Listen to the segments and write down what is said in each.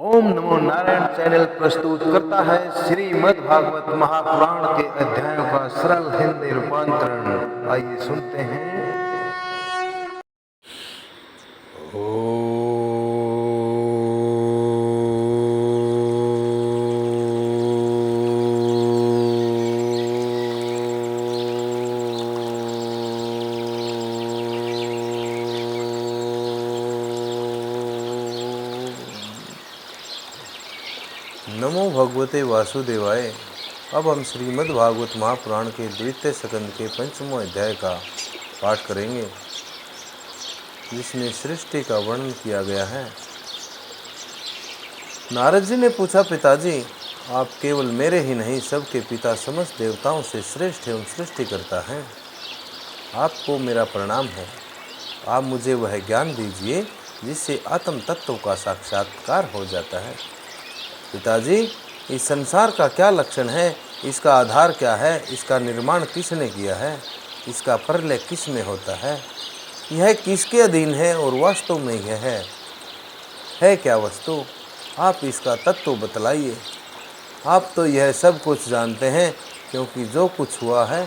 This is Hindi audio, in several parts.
ओम नमो नारायण चैनल प्रस्तुत करता है श्रीमद् भागवत महापुराण के अध्यायों का सरल हिंदी रूपांतरण। आइए सुनते हैं। नमो भगवते वासुदेवाय। अब हम श्रीमद् भागवत महापुराण के द्वितीय स्कंद के 5वें अध्याय का पाठ करेंगे, जिसमें सृष्टि का वर्णन किया गया है। नारद जी ने पूछा, पिताजी, आप केवल मेरे ही नहीं सबके पिता समस्त देवताओं से श्रेष्ठ एवं सृष्टि करता है। आपको मेरा प्रणाम है। आप मुझे वह ज्ञान दीजिए जिससे आत्म तत्व का साक्षात्कार हो जाता है। पिताजी, इस संसार का क्या लक्षण है, इसका आधार क्या है, इसका निर्माण किसने किया है, इसका प्रलय किस में होता है, यह किसके अधीन है और वास्तव में यह है क्या वस्तु? आप इसका तत्व बतलाइए। आप तो यह सब कुछ जानते हैं, क्योंकि जो कुछ हुआ है,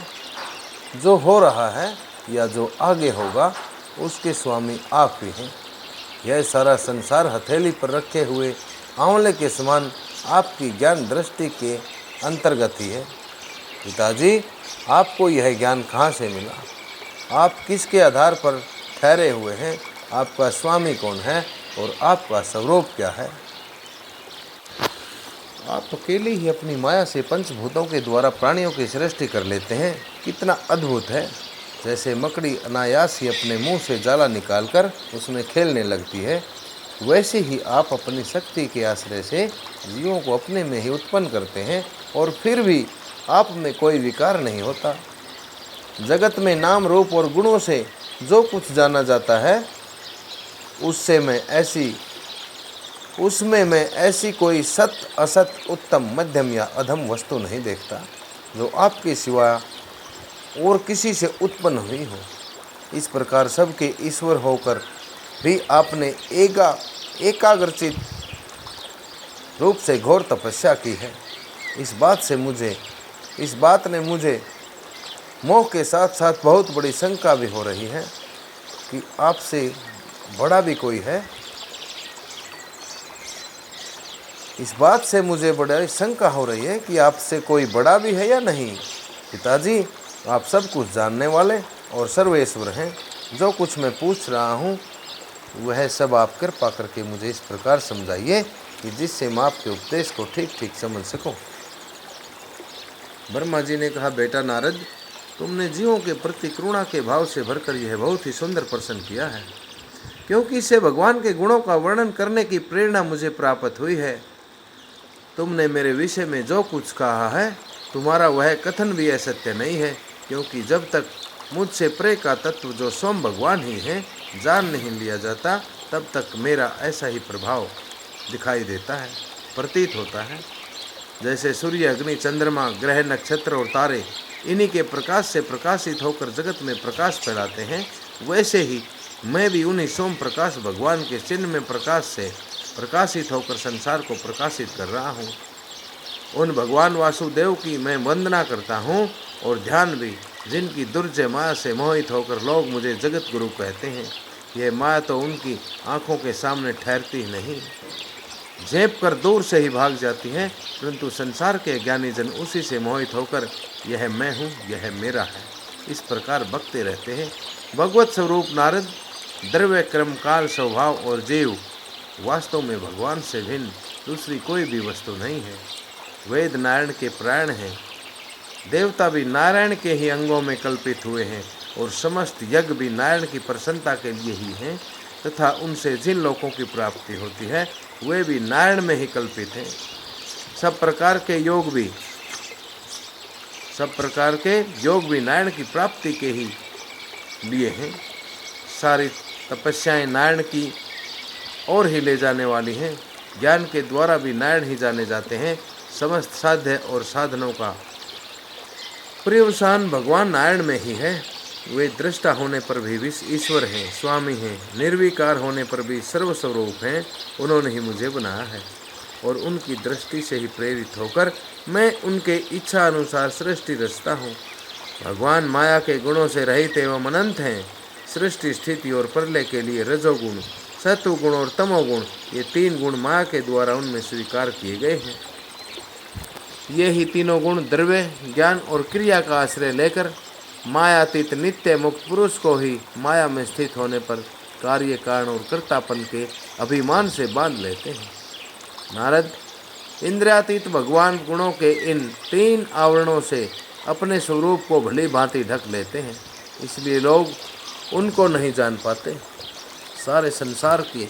जो हो रहा है या जो आगे होगा, उसके स्वामी आप ही हैं। यह सारा संसार हथेली पर रखे हुए आंवले के समान आपकी ज्ञान दृष्टि के अंतर्गत ही है। पिताजी, आपको यह ज्ञान कहाँ से मिला? आप किसके आधार पर ठहरे हुए हैं? आपका स्वामी कौन है और आपका स्वरूप क्या है? आप अकेले ही अपनी माया से पंचभूतों के द्वारा प्राणियों की सृष्टि कर लेते हैं। कितना अद्भुत है! जैसे मकड़ी अनायास ही अपने मुंह से जाला निकालकर उसमें खेलने लगती है, वैसे ही आप अपनी शक्ति के आश्रय से जीवों को अपने में ही उत्पन्न करते हैं और फिर भी आप में कोई विकार नहीं होता। जगत में नाम रूप और गुणों से जो कुछ जाना जाता है, उसमें मैं ऐसी कोई सत असत उत्तम मध्यम या अधम वस्तु नहीं देखता जो आपके सिवा और किसी से उत्पन्न हुई हो। इस प्रकार सबके ईश्वर होकर भी आपने एकाग्रचित रूप से घोर तपस्या की है। इस बात ने मुझे मोह के साथ साथ बहुत बड़ी शंका भी हो रही है कि आपसे बड़ा भी कोई है। इस बात से मुझे बड़ी शंका हो रही है कि आपसे कोई बड़ा भी है या नहीं। पिताजी, आप सब कुछ जानने वाले और सर्वेश्वर हैं। जो कुछ मैं पूछ रहा हूँ वह सब आप कृपा करके मुझे इस प्रकार समझाइए कि जिससे मैं आपके उपदेश को ठीक ठीक समझ सकूं। ब्रह्मा जी ने कहा, बेटा नारद, तुमने जीवों के प्रति करुणा के भाव से भरकर यह बहुत ही सुंदर प्रश्न किया है, क्योंकि इससे भगवान के गुणों का वर्णन करने की प्रेरणा मुझे प्राप्त हुई है। तुमने मेरे विषय में जो कुछ कहा है, तुम्हारा वह कथन भी असत्य नहीं है, क्योंकि जब तक मुझसे प्रे का तत्व जो स्वयं भगवान ही है जान नहीं लिया जाता, तब तक मेरा ऐसा ही प्रभाव दिखाई देता है, प्रतीत होता है। जैसे सूर्य, अग्नि, चंद्रमा, ग्रह, नक्षत्र और तारे इन्हीं के प्रकाश से प्रकाशित होकर जगत में प्रकाश फैलाते हैं, वैसे ही मैं भी उन्हीं सोम प्रकाश भगवान के चिन्ह में प्रकाश से प्रकाशित होकर संसार को प्रकाशित कर रहा हूँ। उन भगवान वासुदेव की मैं वंदना करता हूँ और ध्यान भी, जिनकी दुर्जय माया से मोहित होकर लोग मुझे जगत गुरु कहते हैं। यह माया तो उनकी आंखों के सामने ठहरती नहीं, झेप कर दूर से ही भाग जाती हैं, परंतु संसार के ज्ञानी जन उसी से मोहित होकर यह मैं हूँ, यह मेरा है, इस प्रकार बकते रहते हैं। भगवत स्वरूप नारद, द्रव्य, क्रम, काल, स्वभाव और जीव वास्तव में भगवान से भिन्न दूसरी कोई भी वस्तु नहीं है। वेद नारायण के प्राण हैं, देवता भी नारायण के ही अंगों में कल्पित हुए हैं और समस्त यज्ञ भी नारायण की प्रसन्नता के लिए ही हैं, तथा उनसे जिन लोगों की प्राप्ति होती है वे भी नारायण में ही कल्पित हैं। सब प्रकार के योग भी नारायण की प्राप्ति के ही लिए हैं। सारी तपस्याएं नारायण की ओर ही ले जाने वाली हैं। ज्ञान के द्वारा भी नारायण ही जाने जाते हैं। समस्त साध्य और साधनों का पर्यवसान भगवान नारायण में ही है। वे दृष्टा होने पर भी ईश्वर हैं, स्वामी हैं, निर्विकार होने पर भी सर्वस्वरूप हैं। उन्होंने ही मुझे बनाया है और उनकी दृष्टि से ही प्रेरित होकर मैं उनके इच्छा अनुसार सृष्टि रचता हूँ। भगवान माया के गुणों से रहित एवं अनंत हैं। सृष्टि, स्थिति और प्रलय के लिए रजोगुण, सत्वगुण और तमोगुण, ये 3 गुण माया के द्वारा उनमें स्वीकार किए गए हैं। ये ही तीनों गुण द्रव्य, ज्ञान और क्रिया का आश्रय लेकर मायातीत नित्य मुक्त पुरुष को ही माया में स्थित होने पर कार्य, कारण और कर्तापन के अभिमान से बांध लेते हैं। नारद, इंद्रियातीत भगवान गुणों के इन 3 आवरणों से अपने स्वरूप को भली भांति ढक लेते हैं, इसलिए लोग उनको नहीं जान पाते। सारे संसार के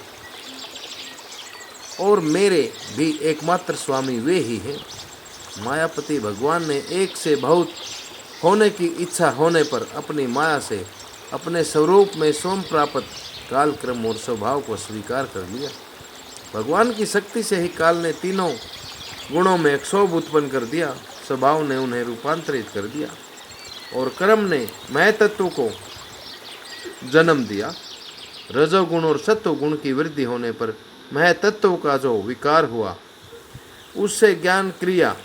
और मेरे भी एकमात्र स्वामी वे ही हैं। मायापति भगवान ने एक से बहुत होने की इच्छा होने पर अपनी माया से अपने स्वरूप में स्वयं प्राप्त काल, क्रम और स्वभाव को स्वीकार कर लिया। भगवान की शक्ति से ही काल ने तीनों गुणों में क्षोभ उत्पन्न कर दिया, स्वभाव ने उन्हें रूपांतरित कर दिया और कर्म ने महतत्व को जन्म दिया। रजोगुण और सत्वगुण की वृद्धि होने पर महतत्व का जो विकार हुआ, उससे ज्ञान, क्रिया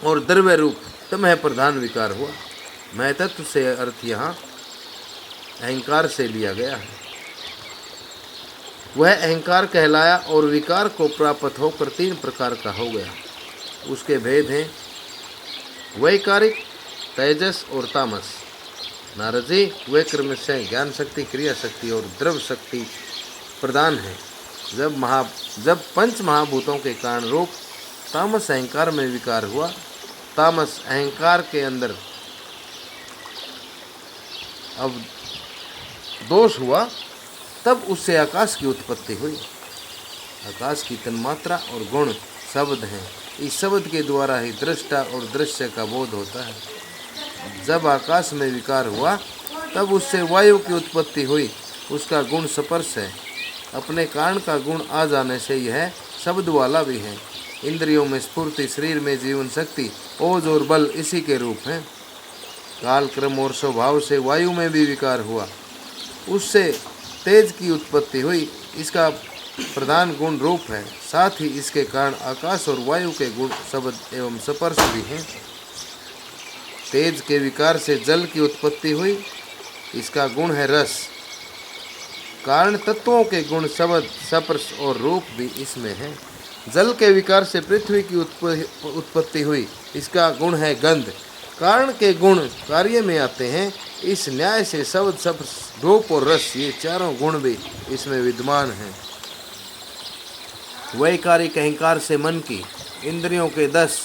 और द्रव्य रूप तमह प्रधान विकार हुआ। महतत्व से अर्थ यहाँ अहंकार से लिया गया है। वह अहंकार कहलाया और विकार को प्राप्त होकर 3 प्रकार का हो गया। उसके भेद हैं वैकारिक, तेजस और तामस। नारद जी, वे क्रम से ज्ञान शक्ति, क्रिया शक्ति और द्रव्य शक्ति प्रदान है। जब 5 महाभूतों के कारण रूप तामस अहंकार में विकार हुआ, तामस अहंकार के अंदर अब दोष हुआ, तब उससे आकाश की उत्पत्ति हुई। आकाश की तन्मात्रा और गुण शब्द हैं। इस शब्द के द्वारा ही दृष्टा और दृश्य का बोध होता है। जब आकाश में विकार हुआ, तब उससे वायु की उत्पत्ति हुई। उसका गुण स्पर्श है। अपने कारण का गुण आ जाने से यह शब्द वाला भी है। इंद्रियों में स्फूर्ति, शरीर में जीवन शक्ति, ओज और बल इसी के रूप हैं। काल, क्रम और स्वभाव से वायु में भी विकार हुआ, उससे तेज की उत्पत्ति हुई। इसका प्रधान गुण रूप है। साथ ही इसके कारण आकाश और वायु के गुण शब्द एवं स्पर्श भी हैं। तेज के विकार से जल की उत्पत्ति हुई। इसका गुण है रस। कारण तत्वों के गुण शब्द, स्पर्श और रूप भी इसमें है। जल के विकार से पृथ्वी की उत्पत्ति हुई। इसका गुण है गंध। कारण के गुण कार्य में आते हैं। इस न्याय से शब्द, स्पर्श, रूप और रस, ये 4 गुण भी इसमें विद्यमान हैं। वैकारिक अहंकार से मन की, इंद्रियों के 10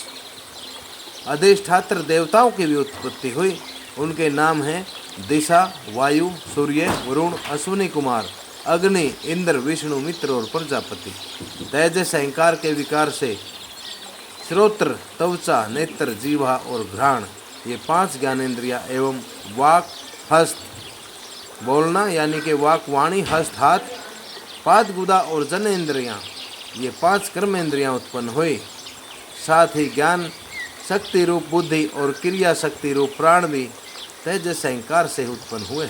अधिष्ठात्र देवताओं की भी उत्पत्ति हुई। उनके नाम हैं दिशा, वायु, सूर्य, वरुण, अश्विनी कुमार, अग्नि, इंद्र, विष्णु, मित्र और प्रजापति। तेजस अहंकार के विकार से श्रोत्र, त्वचा, नेत्र, जीवा और घ्राण, ये 5 ज्ञानेंद्रिया एवं वाक, हस्त, बोलना यानी कि वाक, वाणी, हस्त, हाथ, पाद, गुदा और जनेंद्रियाँ, ये 5 कर्मेंद्रियाँ उत्पन्न हुई। साथ ही ज्ञान शक्ति रूप बुद्धि और क्रिया शक्ति रूप प्राण भी तेजस अहंकार से उत्पन्न हुए।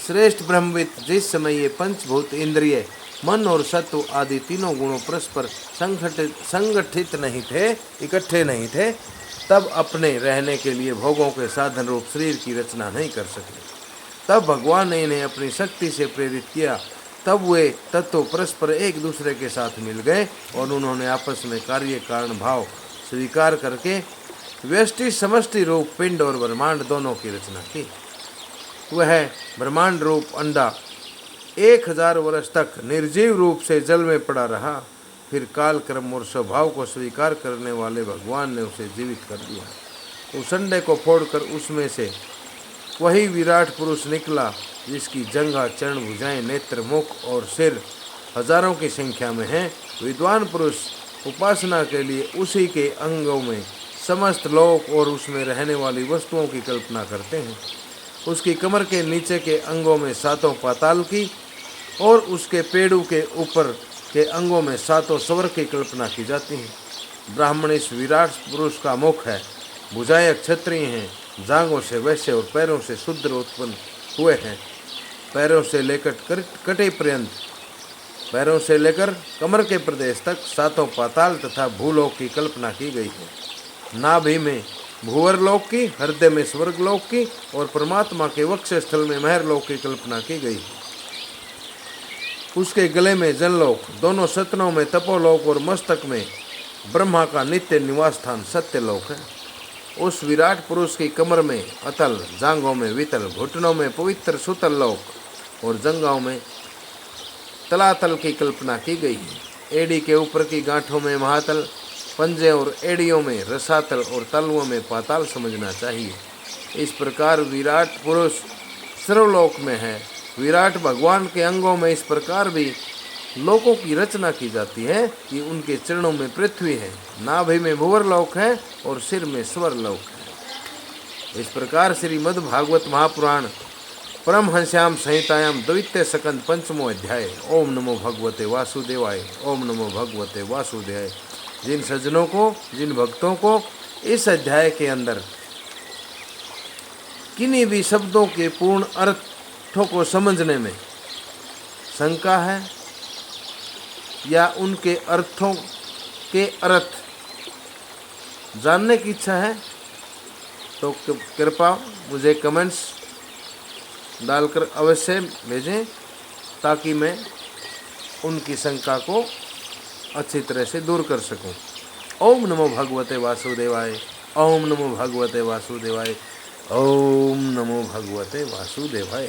श्रेष्ठ ब्रह्मविद जिस समय ये पंचभूत इंद्रिय, मन और सत्व आदि तीनों गुणों परस्पर संगठित नहीं थे, इकट्ठे नहीं थे, तब अपने रहने के लिए भोगों के साधन रूप शरीर की रचना नहीं कर सके। तब भगवान ने इन्हें अपनी शक्ति से प्रेरित किया। तब वे तत्व परस्पर एक दूसरे के साथ मिल गए और उन्होंने आपस में कार्य कारण भाव स्वीकार करके व्यष्टि समष्टि रूप पिंड और ब्रह्मांड दोनों की रचना की। वह ब्रह्मांड रूप अंडा 1000 वर्ष तक निर्जीव रूप से जल में पड़ा रहा। फिर काल, क्रम और स्वभाव को स्वीकार करने वाले भगवान ने उसे जीवित कर दिया। उस अंडे को फोड़कर उसमें से वही विराट पुरुष निकला, जिसकी जंघा, चरण, भुजाएं, नेत्र, मुख और सिर हजारों की संख्या में हैं। विद्वान पुरुष उपासना के लिए उसी के अंगों में समस्त लोक और उसमें रहने वाली वस्तुओं की कल्पना करते हैं। उसकी कमर के नीचे के अंगों में 7 पाताल की और उसके पेड़ों के ऊपर के अंगों में 7 स्वर की कल्पना की जाती है। ब्राह्मण इस विराट पुरुष का मुख है, भुजाएं क्षत्रिय हैं, जांघों से वैश्य और पैरों से शूद्र उत्पन्न हुए हैं। पैरों से लेकर कटे पर्यंत, पैरों से लेकर कमर के प्रदेश तक सातों पाताल तथा भूलोक की कल्पना की गई है। नाभि में भूवरलोक की, हृदय में स्वर्गलोक की और परमात्मा के वक्षस्थल में महरलोक की कल्पना की गई है। उसके गले में जनलोक, दोनों सतनों में तपोलोक और मस्तक में ब्रह्मा का नित्य निवास स्थान सत्यलोक है। उस विराट पुरुष की कमर में अतल, जांघों में वितल, घुटनों में पवित्र सुतल लोक और जंघाओं में तलातल की कल्पना की गई है। एड़ी के ऊपर की गांठों में महातल, पंजे और एड़ियों में रसातल और तलुओं में पाताल समझना चाहिए। इस प्रकार विराट पुरुष सर्वलोक में है। विराट भगवान के अंगों में इस प्रकार भी लोकों की रचना की जाती है कि उनके चरणों में पृथ्वी है, नाभि में भुवरलोक है और सिर में स्वरलोक है। इस प्रकार श्रीमद् भागवत महापुराण परमहंस्याम संहितायाम द्वितीय सकंद पंचमो अध्याय। ओम नमो भगवते वासुदेवाय, ओम नमो भगवते वासुदेवाय। जिन सज्जनों को, जिन भक्तों को इस अध्याय के अंदर किन्हीं भी शब्दों के पूर्ण अर्थों को समझने में शंका है या उनके अर्थों के अर्थ जानने की इच्छा है, तो कृपया मुझे कमेंट्स डालकर अवश्य भेजें ताकि मैं उनकी शंका को अच्छी तरह से दूर कर सकूं। ओम नमो भगवते वासुदेवाय, ओम नमो भगवते वासुदेवाय, ओम नमो भगवते वासुदेवाय।